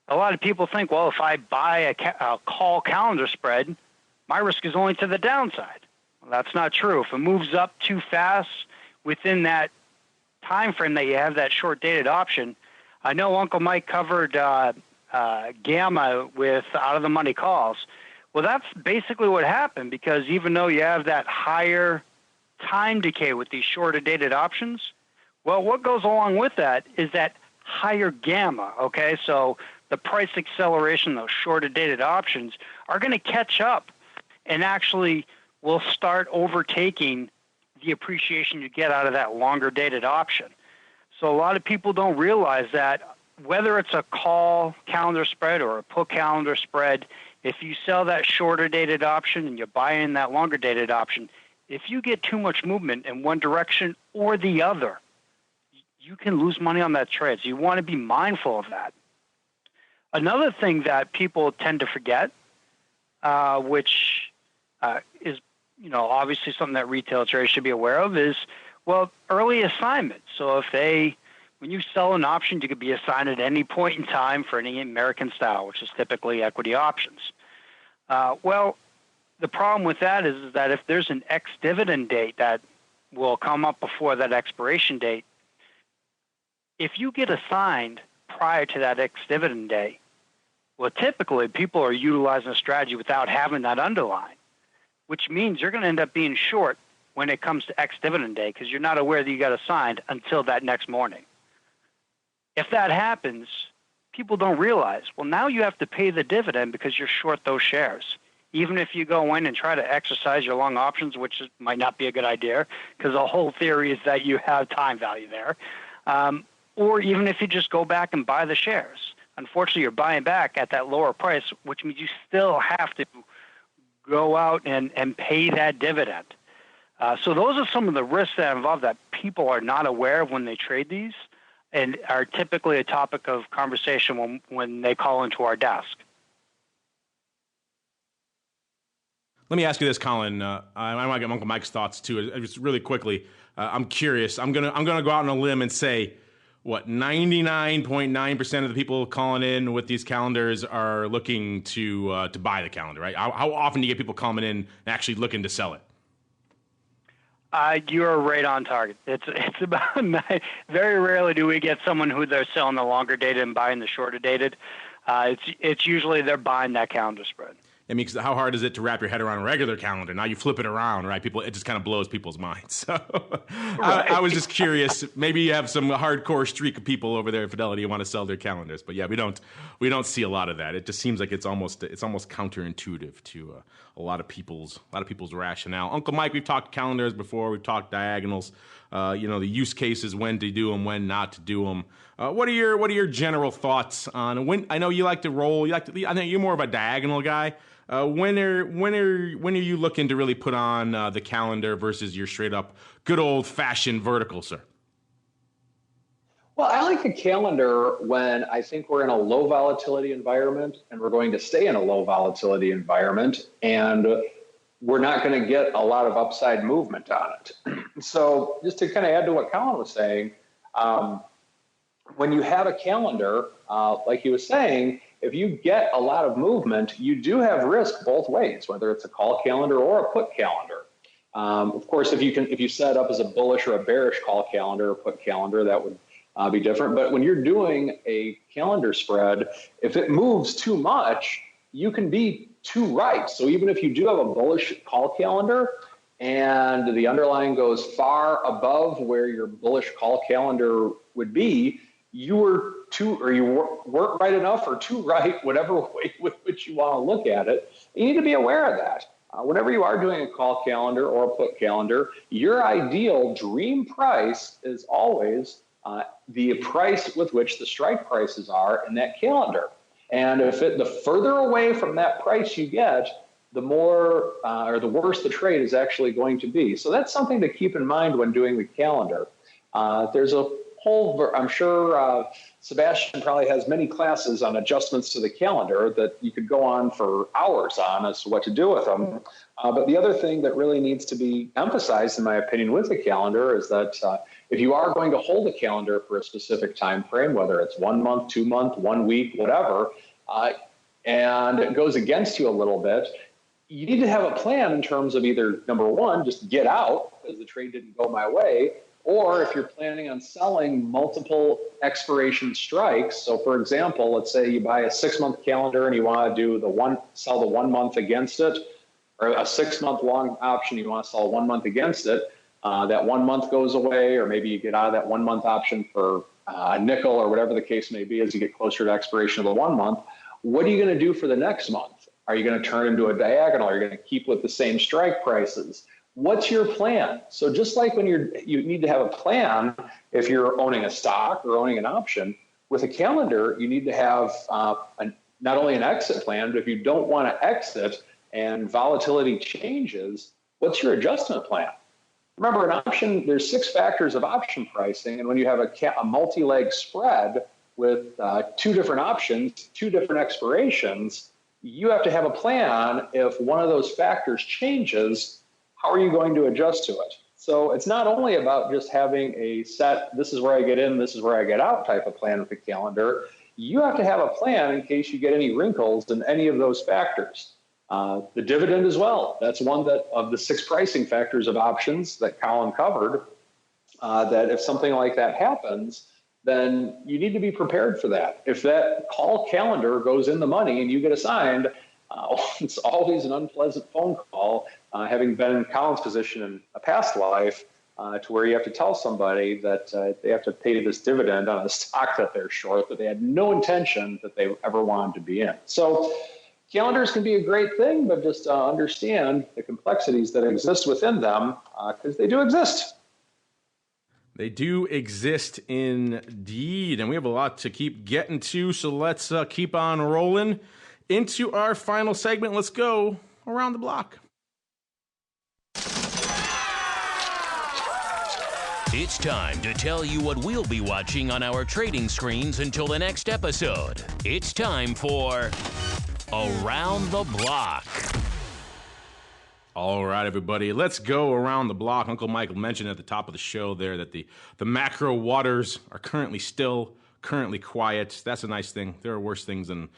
a lot of people think, well, if I buy a call calendar spread, my risk is only to the downside. Well, that's not true. If it moves up too fast within that time frame that you have that short-dated option, I know Uncle Mike covered gamma with out-of-the-money calls. Well, that's basically what happened because even though you have that higher time decay with these shorter-dated options, well, what goes along with that is that higher gamma, okay? So the price acceleration, those shorter dated options are going to catch up and actually will start overtaking the appreciation you get out of that longer dated option. So a lot of people don't realize that whether it's a call calendar spread or a put calendar spread, if you sell that shorter dated option and you're buying that longer dated option, if you get too much movement in one direction or the other, you can lose money on that trade. So you want to be mindful of that. Another thing that people tend to forget, which is, obviously something that retail traders should be aware of is, well, early assignment. So when you sell an option, you could be assigned at any point in time for any American style, which is typically equity options. Well, the problem with that is that if there's an ex-dividend date that will come up before that expiration date, if you get assigned prior to that ex-dividend day, well, typically people are utilizing a strategy without having that underline, which means you're going to end up being short when it comes to ex-dividend day because you're not aware that you got assigned until that next morning. If that happens, people don't realize, well, now you have to pay the dividend because you're short those shares. Even if you go in and try to exercise your long options, which might not be a good idea because the whole theory is that you have time value there, or even if you just go back and buy the shares. Unfortunately, you're buying back at that lower price, which means you still have to go out and pay that dividend. So those are some of the risks that are involved that people are not aware of when they trade these and are typically a topic of conversation when they call into our desk. Let me ask you this, Colin. I want to get Uncle Mike's thoughts too. Just really quickly, I'm curious. I'm gonna go out on a limb and say, 99.9% of the people calling in with these calendars are looking to buy the calendar, right? How often do you get people coming in and actually looking to sell it? You're right on target. It's about very rarely do we get someone who they're selling the longer dated and buying the shorter dated. It's usually they're buying that calendar spread. I mean, how hard is it to wrap your head around a regular calendar? Now you flip it around, right? It just kind of blows people's minds. So right. I was just curious. Maybe you have some hardcore streak of people over there at Fidelity who want to sell their calendars, but yeah, we don't see a lot of that. It just seems like it's almost counterintuitive to a lot of people's rationale. Uncle Mike, we've talked calendars before. We've talked diagonals. The use cases, when to do them, when not to do them. What are your general thoughts on when? I know you like to roll. I think you're more of a diagonal guy. When are you looking to really put on the calendar versus your straight up good old fashioned vertical, sir? Well, I like the calendar when I think we're in a low volatility environment and we're going to stay in a low volatility environment. And we're not going to get a lot of upside movement on it. So just to kind of add to what Colin was saying, when you have a calendar, like he was saying, if you get a lot of movement, you do have risk both ways, whether it's a call calendar or a put calendar. Of course, if you set it up as a bullish or a bearish call calendar or put calendar, that would be different. But when you're doing a calendar spread, if it moves too much, you can be too right. So even if you do have a bullish call calendar and the underlying goes far above where your bullish call calendar would be, you weren't right enough or too right, whatever way with which you want to look at it. You need to be aware of that. Whenever you are doing a call calendar or a put calendar, your ideal dream price is always the price with which the strike prices are in that calendar. And the further away from that price you get, the more or the worse the trade is actually going to be. So that's something to keep in mind when doing the calendar. There's a whole, I'm sure Sebastian probably has many classes on adjustments to the calendar that you could go on for hours on as to what to do with them. But the other thing that really needs to be emphasized, in my opinion, with the calendar is that if you are going to hold a calendar for a specific time frame, whether it's 1 month, 2 month, 1 week, whatever, and it goes against you a little bit, you need to have a plan in terms of either, number one, just get out because the trade didn't go my way, or if you're planning on selling multiple expiration strikes. So for example, let's say you buy a 6-month calendar and you want to sell the 1 month against it, or a 6-month long option, you want to sell 1 month against it. That 1 month goes away, or maybe you get out of that 1 month option for a nickel or whatever the case may be as you get closer to expiration of the 1 month. What are you going to do for the next month? Are you going to turn into a diagonal? Are you going to keep with the same strike prices? What's your plan? So just like when you need to have a plan if you're owning a stock or owning an option, with a calendar, you need to have not only an exit plan, but if you don't want to exit and volatility changes, what's your adjustment plan? Remember, an option, there's 6 factors of option pricing, and when you have a multi-leg spread with 2 different options, 2 different expirations, you have to have a plan. If one of those factors changes, how are you going to adjust to it? So it's not only about just having a set, this is where I get in, this is where I get out type of plan with the calendar. You have to have a plan in case you get any wrinkles in any of those factors. The dividend as well. That's one that of the 6 pricing factors of options that Colin covered, that if something like that happens, then you need to be prepared for that. If that call calendar goes in the money and you get assigned, it's always an unpleasant phone call, having been in Colin's position in a past life, to where you have to tell somebody that they have to pay this dividend on a stock that they're short, that they had no intention that they ever wanted to be in. So calendars can be a great thing, but just understand the complexities that exist within them, because they do exist. They do exist indeed, and we have a lot to keep getting to, so let's keep on rolling into our final segment. Let's go around the block. It's time to tell you what we'll be watching on our trading screens until the next episode. It's time for Around the Block. All right, everybody, let's go around the block. Uncle Michael mentioned at the top of the show there that the macro waters are currently quiet. That's a nice thing. There are worse things than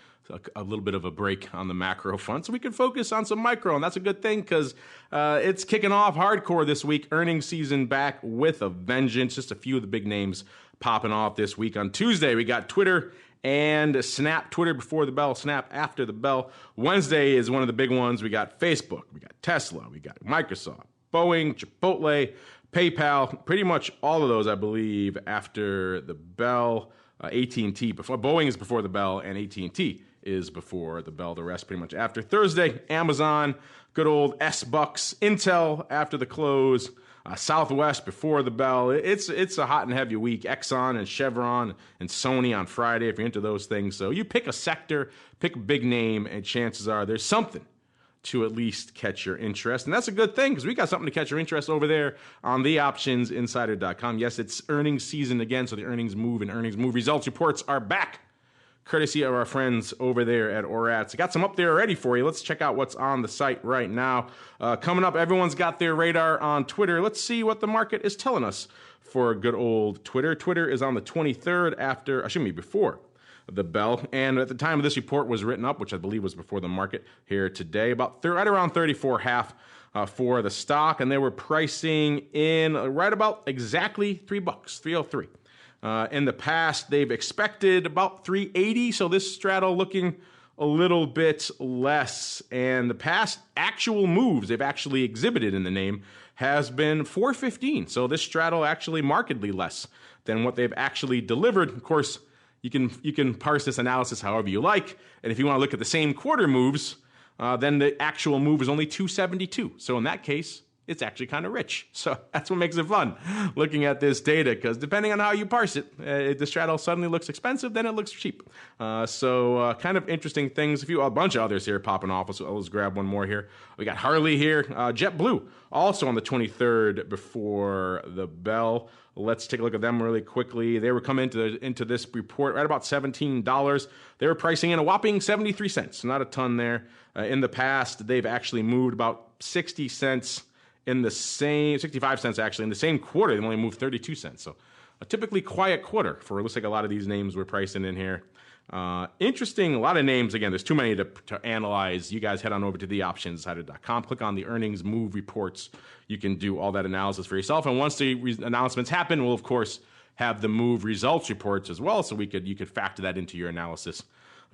a little bit of a break on the macro front, so we can focus on some micro, and that's a good thing because it's kicking off hardcore this week. Earnings season back with a vengeance. Just a few of the big names popping off this week. On Tuesday, we got Twitter and Snap. Twitter before the bell, Snap after the bell. Wednesday is one of the big ones. We got Facebook, we got Tesla, we got Microsoft, Boeing, Chipotle, PayPal, pretty much all of those, I believe, after the bell. AT&T, Boeing is before the bell, and AT&T is before the bell. The rest pretty much after. Thursday, Amazon, good old SBUX, Intel after the close, Southwest before the bell. It's a hot and heavy week. Exxon and Chevron and Sony on Friday if you're into those things. So you pick a sector, pick a big name, and chances are there's something to at least catch your interest. And that's a good thing because we got something to catch your interest over there on theoptionsinsider.com. Yes, it's earnings season again, so the earnings move and earnings move results reports are back. courtesy of our friends over there at ORATS. I got some up there already for you. Let's check out what's on the site right now. Coming up, everyone's got their radar on Twitter. Let's see what the market is telling us for good old Twitter. Twitter is on the 23rd before the bell. And at the time of this report was written up, which I believe was before the market here today, about right around 34.5 for the stock. And they were pricing in right about exactly $3, $3.03. In the past, they've expected about $3.80. So this straddle looking a little bit less. And the past actual moves they've actually exhibited in the name has been $4.15. So this straddle actually markedly less than what they've actually delivered. Of course, you can parse this analysis however you like. And if you want to look at the same quarter moves, then the actual move is only $2.72. So in that case, it's actually kind of rich. So that's what makes it fun, looking at this data, because depending on how you parse it, the straddle suddenly looks expensive, then it looks cheap. So kind of interesting things. A bunch of others here popping off. So let's grab one more here. We got Harley here. JetBlue, also on the 23rd before the bell. Let's take a look at them really quickly. They were coming into this report right about $17. They were pricing in a whopping 73 cents. Not a ton there. In the past, they've actually moved about 60 cents in the same, 65 cents actually. In the same quarter, they only moved 32 cents. So a typically quiet quarter for, it looks like a lot of these names we're pricing in here. Interesting, a lot of names. Again, there's too many to analyze. You guys head on over to theoptionsinsider.com, click on the earnings move reports. You can do all that analysis for yourself. And once the announcements happen, we'll of course have the move results reports as well, so you could factor that into your analysis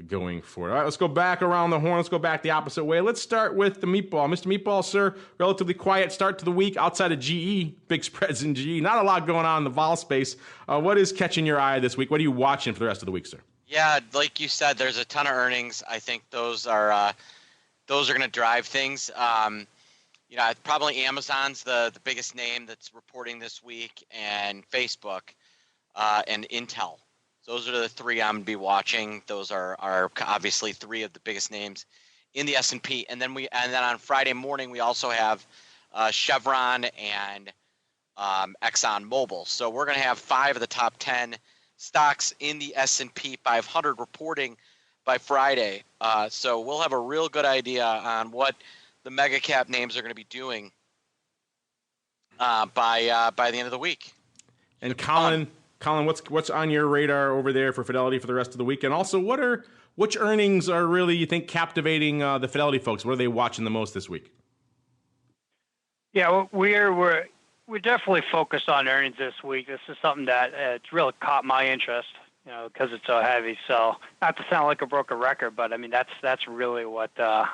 going forward. All right, let's go back around the horn. Let's go back the opposite way. Let's start with the Meatball. Mr. Meatball, sir, relatively quiet start to the week outside of GE, big spreads in GE. Not a lot going on in the vol space. What is catching your eye this week? What are you watching for the rest of the week, sir? Yeah, like you said, there's a ton of earnings. I think those are going to drive things. Probably Amazon's the biggest name that's reporting this week, and Facebook, and Intel. Those are the three I'm going to be watching. Those are obviously three of the biggest names in the S&P. And then on Friday morning we also have Chevron and ExxonMobil. So we're going to have 5 of the top 10 stocks in the S&P 500 reporting by Friday. So we'll have a real good idea on what the mega cap names are going to be doing by the end of the week. And Colin, what's on your radar over there for Fidelity for the rest of the week? And also, which earnings are really, you think, captivating the Fidelity folks? What are they watching the most this week? Yeah, well, we're definitely focused on earnings this week. This is something that it's really caught my interest, because it's so heavy. So not to sound like a broken record, but I mean that's really what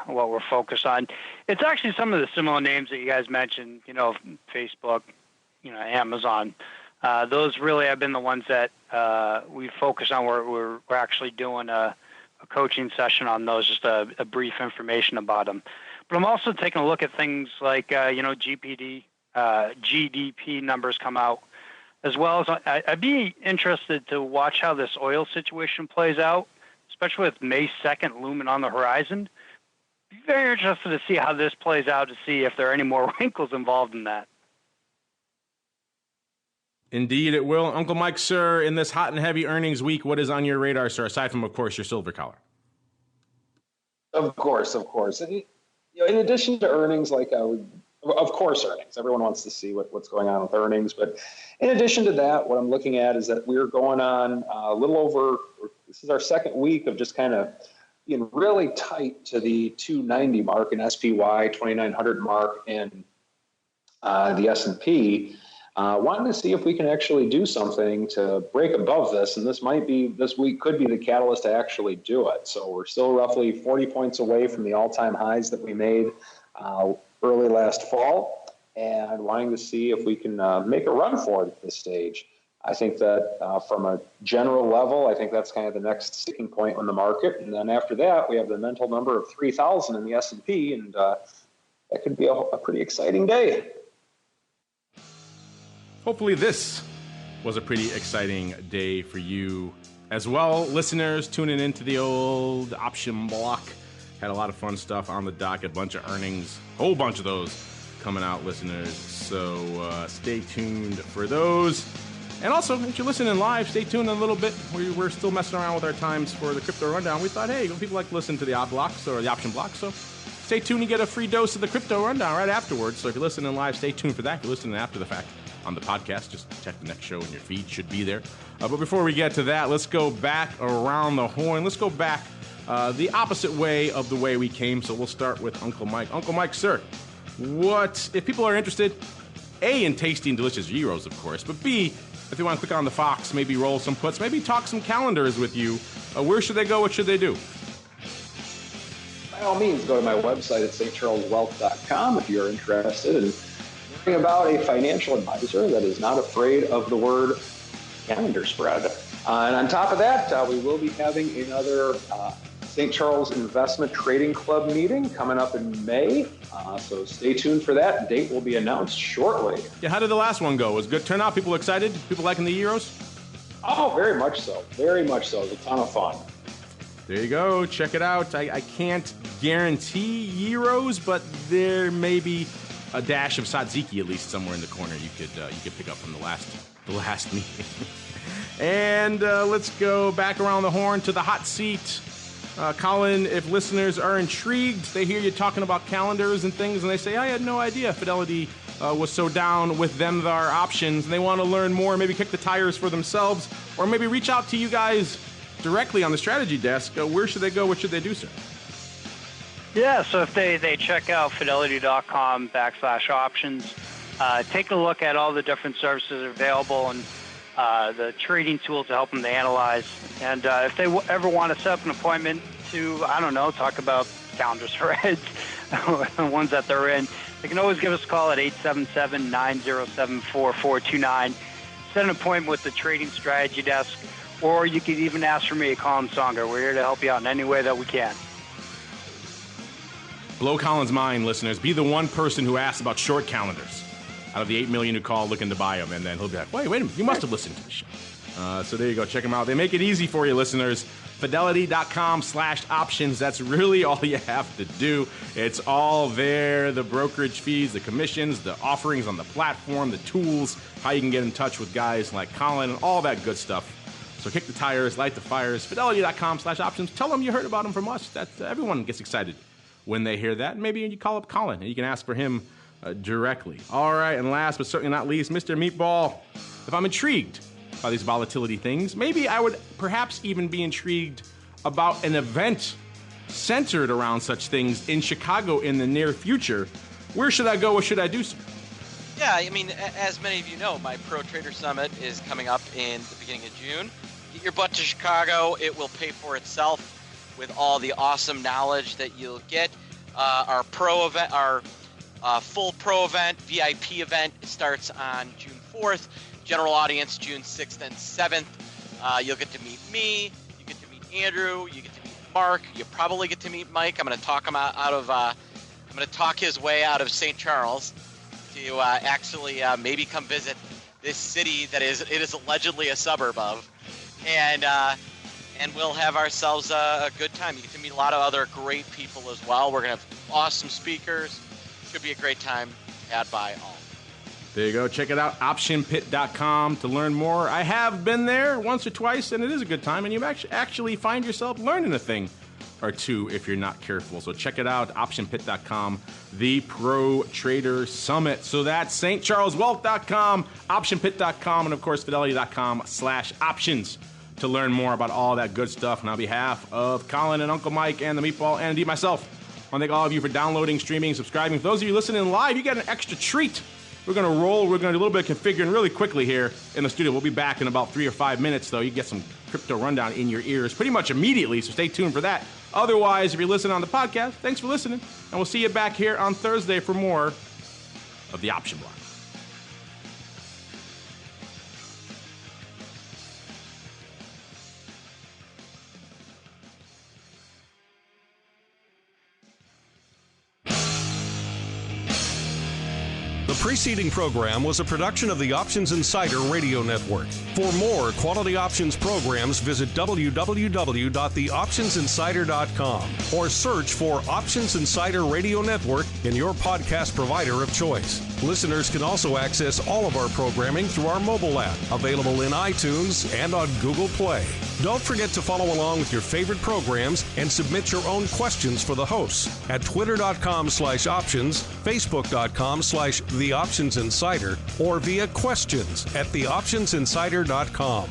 we're focused on. It's actually some of the similar names that you guys mentioned. Facebook, Amazon. Those really have been the ones that we focus on. We're actually doing a coaching session on those, just a brief information about them. But I'm also taking a look at things like GDP numbers come out, as well as I'd be interested to watch how this oil situation plays out, especially with May 2nd looming on the horizon. Be very interested to see how this plays out, to see if there are any more wrinkles involved in that. Indeed, it will. Uncle Mike, sir, in this hot and heavy earnings week, what is on your radar, sir, aside from, of course, your silver collar? Of course. And, in addition to earnings, of course, earnings. Everyone wants to see what's going on with earnings. But in addition to that, what I'm looking at is that we're going on a little over, this is our second week of just kind of being really tight to the 290 mark in SPY, 2900 mark in the S&P. Wanting to see if we can actually do something to break above this, and this week could be the catalyst to actually do it. So we're still roughly 40 points away from the all-time highs that we made early last fall, and wanting to see if we can make a run for it at this stage. I think that from a general level, I think that's kind of the next sticking point on the market, and then after that, we have the mental number of 3,000 in the S&P, and that could be a pretty exciting day. Hopefully this was a pretty exciting day for you as well. Listeners tuning into the old option block. Had a lot of fun stuff on the docket, a bunch of earnings, whole bunch of those coming out, listeners. So stay tuned for those. And also, if you're listening live, stay tuned in a little bit. We're still messing around with our times for the crypto rundown. We thought, hey, people like to listen to the odd blocks or the option blocks, so stay tuned. You get a free dose of the crypto rundown right afterwards. So if you're listening live, stay tuned for that. If you're listening after the fact on the podcast, just check the next show in your feed. Should be there. But before we get to that, let's go back around the horn. Let's go back the opposite way of the way we came. So we'll start with Uncle Mike. Uncle Mike, sir, what if people are interested, A, in tasting delicious gyros, of course, but B, if they want to click on the Fox, maybe roll some puts, maybe talk some calendars with you, where should they go? What should they do? By all means, go to my website at stcharleswealth.com if you're interested in learning about a financial advisor that is not afraid of the word calendar spread. And on top of that, we will be having another St. Charles Investment Trading Club meeting coming up in May. So stay tuned for that. Date will be announced shortly. Yeah, how did the last one go? Was it good turnout? People excited? People liking the gyros? Oh, very much so. Very much so. It was a ton of fun. There you go. Check it out. I can't guarantee gyros, but there may be a dash of tzatziki at least somewhere in the corner you could pick up from the last meeting. And let's go back around the horn to the hot seat. Colin, if listeners are intrigued, they hear you talking about calendars and things, and they say, I had no idea Fidelity was so down with them our options, and they want to learn more, maybe kick the tires for themselves, or maybe reach out to you guys directly on the strategy desk, where should they go? What should they do, sir? Yeah, so if they check out fidelity.com/options, take a look at all the different services available and the trading tools to help them to analyze. And if they ever want to set up an appointment to, I don't know, talk about calendar spreads, the ones that they're in, they can always give us a call at 877-907-4429. Set an appointment with the trading strategy desk, or you could even ask for me at Colin Songer. We're here to help you out in any way that we can. Blow Colin's mind, listeners. Be the one person who asks about short calendars out of the 8 million who call looking to buy them, and then he'll be like, wait a minute, you must have listened to the show. So there you go. Check them out. They make it easy for you, listeners. Fidelity.com/options. That's really all you have to do. It's all there. The brokerage fees, the commissions, the offerings on the platform, the tools, how you can get in touch with guys like Colin, and all that good stuff. So kick the tires, light the fires. Fidelity.com/options. Tell them you heard about them from us. Everyone gets excited when they hear that. Maybe you call up Colin and you can ask for him directly. All right, and last but certainly not least, Mr. Meatball. If I'm intrigued by these volatility things, maybe I would perhaps even be intrigued about an event centered around such things in Chicago in the near future. Where should I go? What should I do, sir? Yeah, I mean, as many of you know, my Pro Trader Summit is coming up in the beginning of June. Get your butt to Chicago. It will pay for itself with all the awesome knowledge that you'll get. Our pro event, our full pro event, VIP event starts on June 4th. General audience June 6th and 7th. You'll get to meet me. You get to meet Andrew. You get to meet Mark. You probably get to meet Mike. I'm going to talk him out of. I'm going to talk his way out of St. Charles to actually maybe come visit this city that it is allegedly a suburb of, and we'll have ourselves a good time. You get to meet a lot of other great people as well. We're going to have awesome speakers. Should be a great time had by all. There you go. Check it out, optionpit.com to learn more. I have been there once or twice, and it is a good time, and you actually find yourself learning a thing or two if you're not careful. So check it out, optionpit.com, the Pro Trader Summit. So that's stcharleswealth.com, optionpit.com, and of course, fidelity.com/options to learn more about all that good stuff. And on behalf of Colin and Uncle Mike and the Meatball and indeed myself, I want to thank all of you for downloading, streaming, subscribing. For those of you listening live, you get an extra treat. We're going to roll. We're going to do a little bit of configuring really quickly here in the studio. We'll be back in about 3 or 5 minutes, though. You get some crypto rundown in your ears pretty much immediately, so stay tuned for that. Otherwise, if you're listening on the podcast, thanks for listening, and we'll see you back here on Thursday for more of the Option Block. The preceding program was a production of the Options Insider Radio Network. For more quality options programs, visit www.theoptionsinsider.com or search for Options Insider Radio Network in your podcast provider of choice. Listeners can also access all of our programming through our mobile app, available in iTunes and on Google Play. Don't forget to follow along with your favorite programs and submit your own questions for the hosts at twitter.com/options, facebook.com/theoptionsinsider, or via questions@theoptionsinsider.com.